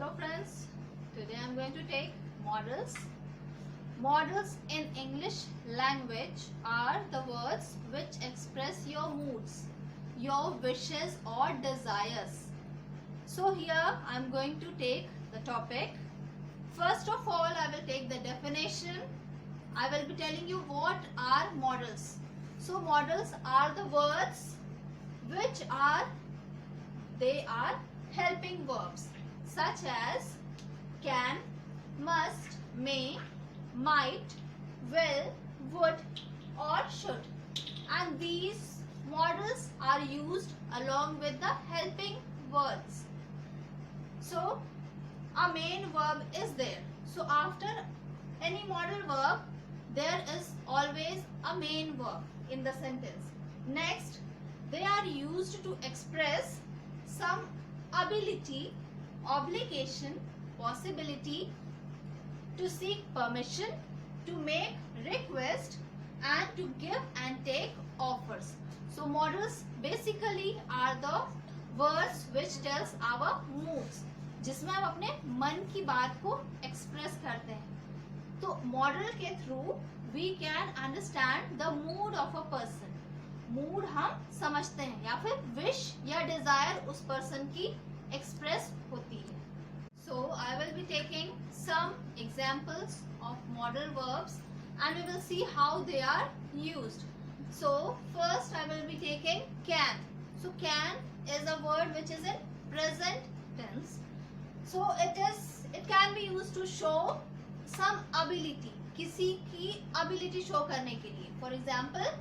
Hello friends, today I am going to take modals. Modals in English language are the words which express your moods, your wishes or desires. So here I am going to take the topic. First of all, I will take the definition. I will be telling you what are modals. So modals are the words which are helping verbs such as can, must, may, might, will, would or should, and these modals are used along with the helping words. So a main verb is there. So after any modal verb there is always a main verb in the sentence. Next, they are used to express some ability, obligation, possibility, to seek permission, to make request and to give and take offers. So modals basically are the words which tells our moods, जिसमें हम अपने मन की बात को express करते हैं. तो मॉडल के through we can understand the mood of a person. Mood हम समझते हैं या फिर विश या डिजायर उस पर्सन की एक्सप्रेस होती है. So I will be taking some examples of modal verbs and we will see how they are used. So first I will be taking can. So can is a word which is in present tense. So it can be used to show some ability, किसी की ability show करने के लिए. For example,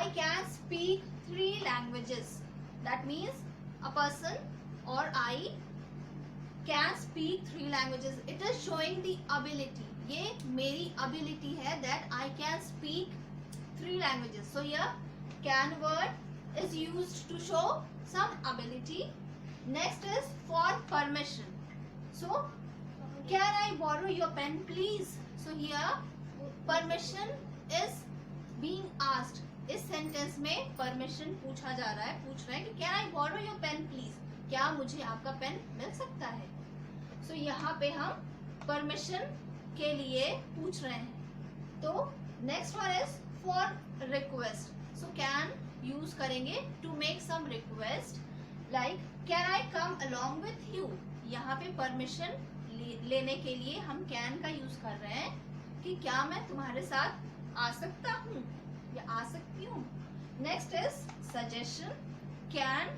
I can speak 3 languages. That means a person or I can speak 3 languages. It is showing the ability. ये मेरी ability है that I can speak 3 languages. So here can word is used to show some ability. Next is for permission. So can I borrow your pen please? So here permission is being asked. इस sentence में permission पूछा जा रहा है, पूछ रहे हैं कि can I borrow your pen please, क्या मुझे आपका पेन मिल सकता है. सो यहाँ पे हम परमिशन के लिए पूछ रहे हैं. तो next one is for request. So can use करेंगे to make some request, like can I come along with you. यहाँ पे परमिशन लेने के लिए हम कैन का यूज कर रहे हैं कि क्या मैं तुम्हारे साथ आ सकता हूँ या आ सकती हूँ. Next is suggestion. Can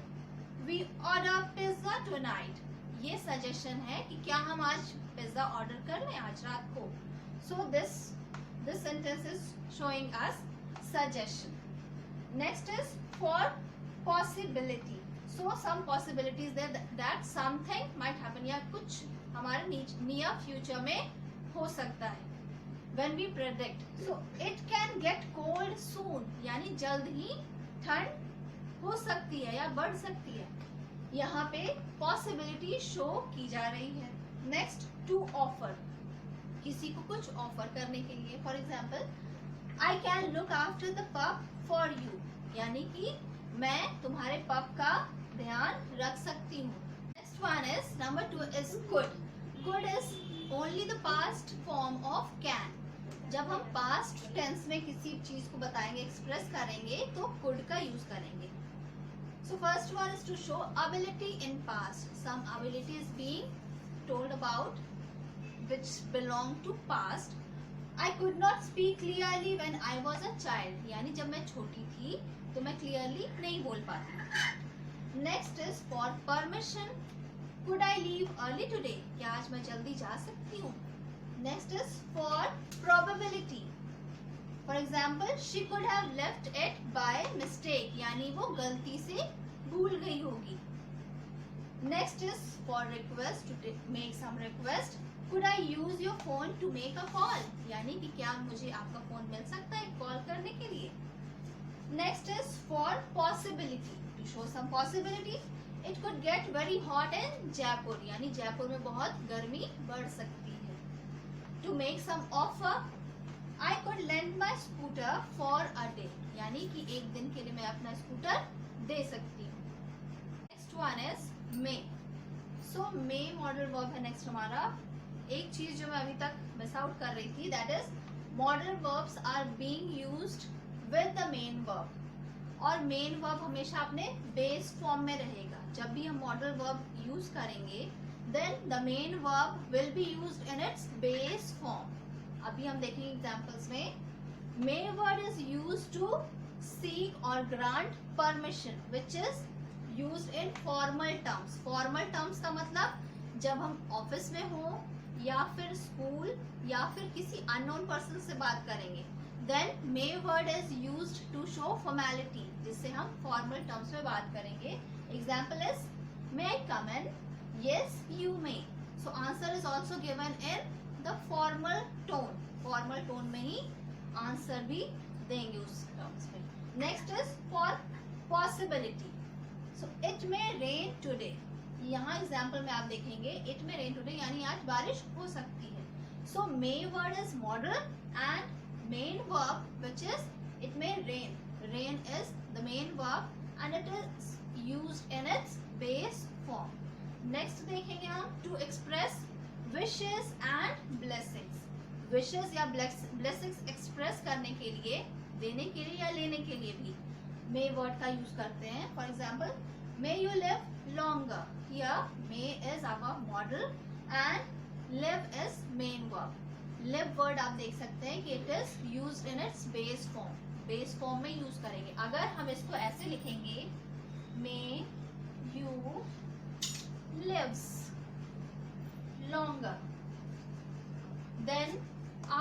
we order pizza tonight. ये सजेशन है कि क्या हम आज पिज्जा ऑर्डर कर लें आज रात को. So this sentence is showing us suggestion. Next is for possibility. So some possibilities there that something might happen, या कुछ हमारे नियर फ्यूचर में हो सकता है. When we predict, so it can get cold soon, यानी जल्द ही ठंड हो सकती है या बढ़ सकती है. यहाँ पे possibility शो की जा रही है. Next, to offer, किसी को कुछ ऑफर करने के लिए. For example, I can look after the pup for you, यानी कि मैं तुम्हारे पप का ध्यान रख सकती हूँ. Next one is number 2 is could. Could is only the past form of can. जब हम पास्ट टेंस में किसी चीज को बताएंगे, एक्सप्रेस करेंगे, तो कुड का यूज करेंगे. So first one is to show ability in past. Some ability is being told about which belong to past. I could not speak clearly when I was a child, यानी जब मैं छोटी थी तो मैं clearly नहीं बोल पाती. Next is for permission. Could I leave early today, क्या आज मैं जल्दी जा सकती हूँ. Next is for probability. For example, she could have left it by mistake, यानी वो गलती से भूल गई होगी. Next is for request, to make some request. Could I use your phone to make a call? यानी कि क्या मुझे आपका फोन मिल सकता है कॉल करने के लिए. Next is for possibility, to show some possibility. It could get very hot in Jaipur, यानी जयपुर में बहुत गर्मी बढ़ सकती है. To make some offer, I could lend my scooter for a day, यानी कि एक दिन के लिए मैं अपना स्कूटर दे सकती हूँ. Next one is may. So may modal verb है नेक्स्ट हमारा। एक चीज जो मैं अभी तक मिस आउट कर रही थी, that is modal verbs are being used with the main verb. और मेन वर्ब हमेशा अपने बेस फॉर्म में रहेगा। जब भी हम मॉडल वर्ब यूज करेंगे then the main verb will be used in its base form. अभी हम देखेंगे एग्जांपल्स में। May word is used to seek और grant permission which is used in formal terms. Formal terms का मतलब जब हम ऑफिस में हो या फिर स्कूल या फिर किसी अननोन पर्सन से बात करेंगे, then may word is used to show formality, जिससे हम फॉर्मल टर्म्स में बात करेंगे। Example is may I come in, yes you may. So answer is also given in the formal tone. Formal tone में ही आंसर भी देंगे उस टर्म्स में। Next is for possibility. So it may rain today. यहाँ example में आप देखेंगे इट मे रेन टुडे यानी आज बारिश हो सकती है। So may word is modal and main verb which is it may rain. Rain is the main verb and it is used in its base form. Next देखेंगे हम to express wishes and blessings. Wishes या blessings express करने के लिए, देने के लिए या लेने के लिए भी may word का use करते हैं। For example, may you live longer. Here may is our model and live is main verb. Live word आप देख सकते हैं कि it is used in its base form. Base form में यूज करेंगे। अगर हम इसको ऐसे लिखेंगे may you lives longer, then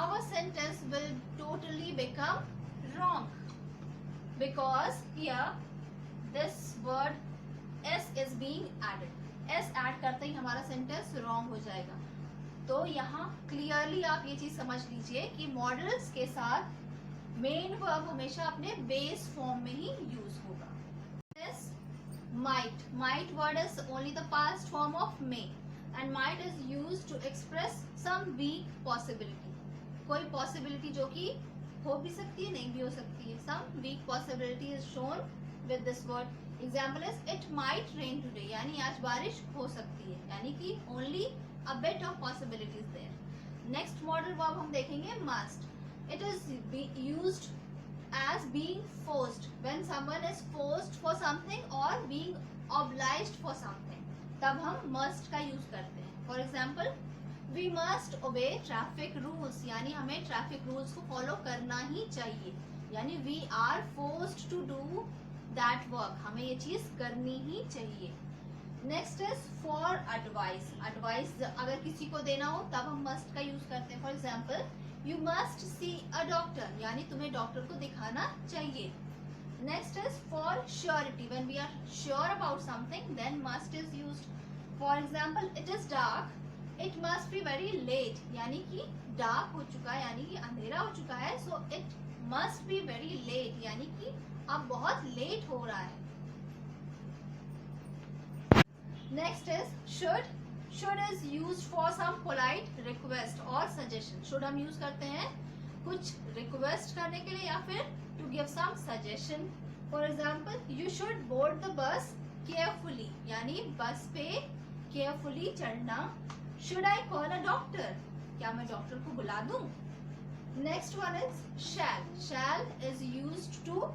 our sentence will totally become wrong because here this word S is being added. S add करते ही हमारा सेंटेंस रॉन्ग हो जाएगा। तो यहाँ क्लियरली आप ये चीज समझ लीजिए कि मॉडल्स के साथ मेन वर्ब हमेशा अपने बेस फॉर्म में ही यूज होगा। might. Might word is only the past form of may and might is used to express some weak possibility. कोई possibility जो कि हो भी सकती है नहीं भी हो सकती है। Some weak possibility is shown with this word. Example is it might rain today यानी आज बारिश हो सकती है, यानी कि only a bit of possibilities there. Next model verb हम देखेंगे must. It is used as being forced when someone is forced for something or being obliged for something. तब हम must का use करते हैं। For example, we must obey traffic rules यानी हमें traffic rules को follow करना ही चाहिए, यानी we are forced to do that work, हमें ये चीज करनी ही चाहिए। Next is for advice. Advice अगर किसी को देना हो तब हम मस्ट का यूज करते हैं। For example you must see a doctor यानी तुम्हें डॉक्टर को दिखाना चाहिए। Next is for surety. When we are sure about something then must is used. For example it is dark, it must be very late यानी कि dark हो चुका है यानी कि अंधेरा हो चुका है। So it must be very late यानी कि अब बहुत लेट हो रहा है। Next is should. Should is used for some polite request or suggestion. Should हम use करते हैं कुछ request करने के लिए या फिर to give some suggestion. For example, you should board the bus carefully. यानी बस पे carefully चढ़ना। Should I call a doctor? क्या मैं डॉक्टर को बुला दूं? Next one is shall. Shall is used to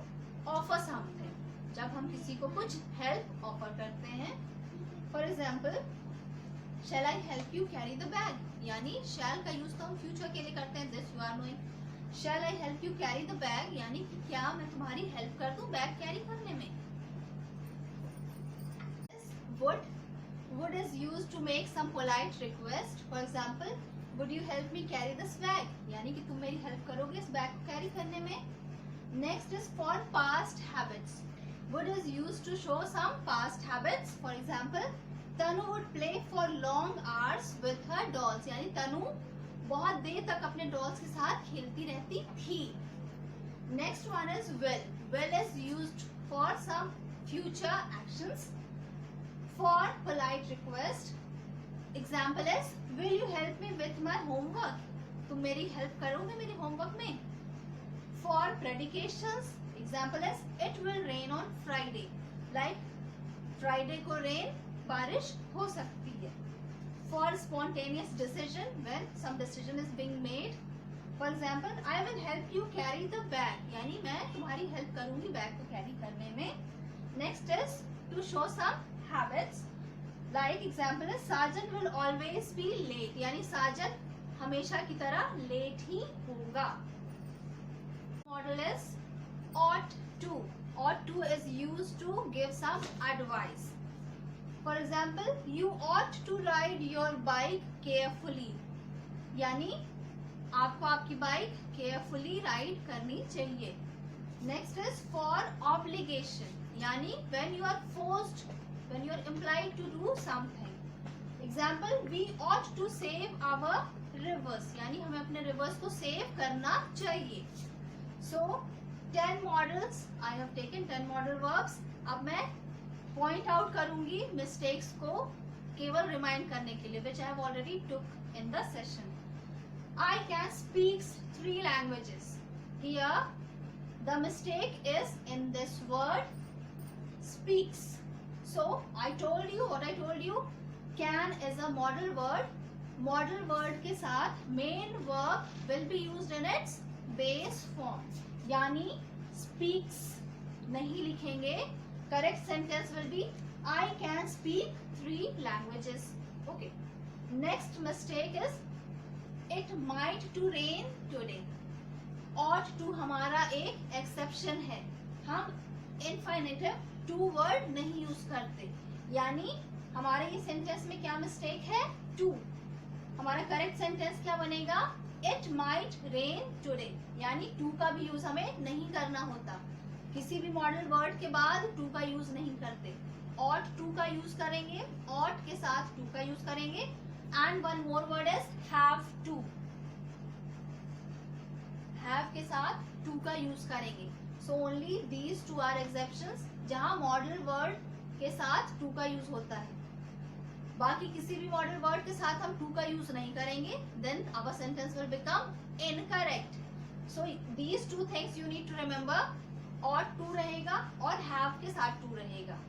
offer something. जब हम किसी को कुछ help offer करते हैं। For example, shall I help you carry the bag? यानी shall का यूज तो हम फ्यूचर के लिए करते हैं। This you are knowing. Shall I help you carry the bag? यानी कि क्या मैं तुम्हारी हेल्प कर दूं बैग कैरी करने में। Would. Would is used to make some polite request. For example, would you help me carry this bag? यानी कि तुम मेरी हेल्प करोगे इस बैग को कैरी करने में। Next is for past habits. Would is used to show some past habits. For example, Tanu would play for long hours with her dolls. यानी तनु बहुत देर तक अपने डॉल्स के साथ खेलती रहती थी। Next one is will. Will is used for some future actions. For polite request. Example is, will you help me with my homework? तुम मेरी हेल्प करोगे मेरे होमवर्क में। For predications. Example is, it will rain on Friday. Like Friday को rain बारिश हो सकती है. For spontaneous decision, when some decision is being made. For example, I will help you carry the bag. यानी मैं तुम्हारी help करूंगी bag को कैरी करने में. Next is to show some habits. Like example is Sajan will always be late. यानी साजन हमेशा की तरह लेट ही होगा. Model is ought to. Ought to is used to give some advice. For example, you ought to ride your bike carefully. यानी आपको आपकी bike carefully ride करनी चाहिए. Next is for obligation. यानी when you are forced, when you are implied to do something. Example, we ought to save our rivers. यानी हमें अपने rivers को सेव करना चाहिए. So 10 models I have taken, 10 model verbs. अब मैं point out करूंगी मिस्टेक्स को केवल रिमाइंड करने के लिए, which I have already took in the session. I can speak 3 languages. Here the mistake is in this word speaks. So I told you what I told you. Can is a modal word. Modal word के साथ main verb will be used in its base form. यानी speaks नहीं लिखेंगे. Correct sentence will be I can speak 3 languages. Okay. Next mistake is It might to rain today. Ought to हमारा एक exception है. हम इनफाइनेटिव to word नहीं use करते. यानी हमारे ये सेंटेंस में क्या मिस्टेक है? टू. हमारा करेक्ट सेंटेंस क्या बनेगा? It might rain today. यानी टू का भी यूज हमें नहीं करना होता. किसी भी मॉडल वर्ड के बाद टू का यूज नहीं करते. ought टू का यूज करेंगे, ought के साथ टू का यूज करेंगे. And one more word is have to. Have के साथ to का यूज करेंगे. So only these two are exceptions जहाँ मॉडल वर्ड के साथ to का यूज होता है. बाकी किसी भी मॉडल वर्ड के साथ हम to का यूज नहीं करेंगे. Then our sentence will become incorrect. So these two things you need to remember. ought to रहेगा और have के साथ to रहेगा.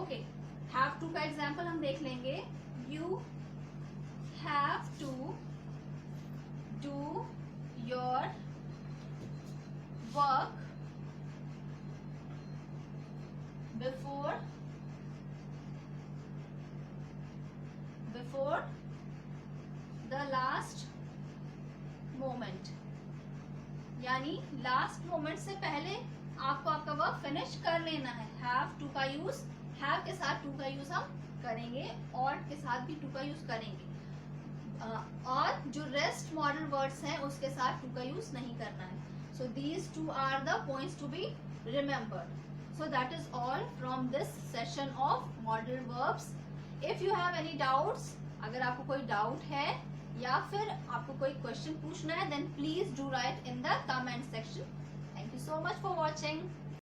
Okay. have to का एग्जाम्पल हम देख लेंगे. You have to do your work before the last moment. यानी लास्ट मोमेंट से पहले आपको आपका वर्क फिनिश कर लेना है. have to का यूज, have के साथ to का यूज हम करेंगे, ought के साथ भी to का यूज करेंगे. और जो रेस्ट मॉडल वर्ड्स हैं उसके साथ टू का यूज नहीं करना है. So these two are the points to be remembered. So that is all from this session of modal verbs. If you have any doubts, अगर आपको कोई डाउट है या फिर आपको कोई क्वेश्चन पूछना है, then please do write in the comment section. Thank you so much for watching.